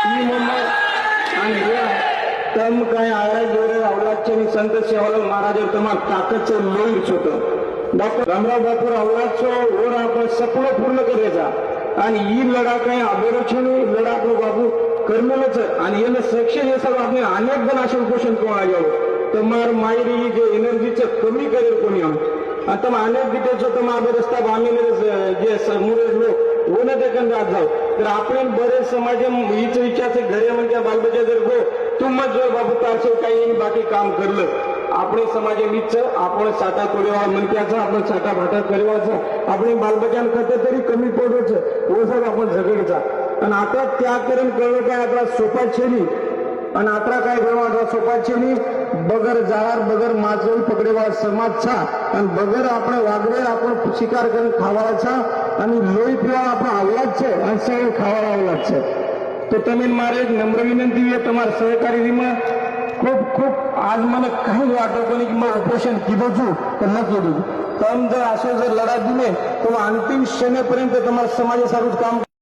ही मुंबई आणि तम काय आळा जोरे अवलादचे आणि संत सेवालाल महाराज तुम्हा ताकदचं लोईच होतं. डॉक्टर रामराव बापूर अवलादचं ओर आपण सपनं पूर्ण करायचा आणि ही लढा काय अभिरुचीने लढा आपलं बाबू करमेलच आणि याला सक्सेस हे सगळं आपण अनेक जण असे उपोषण कोणा गेलो तर मार मायरी जे एनर्जीचं कमी करेल कोणी आता मग अनेक डिटेल्स तर मग रस्ता बांधलेले जे समोर लोक होणं देखील राहत जाऊ तर आपण बरेच समाज हीच विचारचे घरे म्हणजे बालबच्चा जर गो तुम्हाला जर बाबू तारशे काही बाकी काम करलं આપણે સમાજે નીચ આપણે સાટા કર્યો મંત્યા છે આપણે સાટા ભાટા કર્યો છે આપણે બાલબચ્ચાને ખાતે તરી કમી પડ્યો છે ઓ સાહેબ આપણે ઝઘડતા અને आता त्या करून कळलं काय आपला सोपा छेली आणि आता काय कळवा आपला सोपा छेली बगर जाळार बगर माजोल पकडेवा समाज छा आणि बगर આપણે વાગડે આપણો શિકાર કરીને ખાવા છે અને લોહી પીવા આપણો અવલાદ છે અને સૌ ખાવા અવલાદ છે તો તમે મારે એક નમ્ર વિનંતી છે તમારા સહકારીમાં खूप खूप आज मला काही वाटत कोणी की मग उपोषण किती तर नक्की देऊ पण जर असं जर लढा दिले तर अंतिम क्षणेपर्यंत तुम्हाला समाजासाठीच काम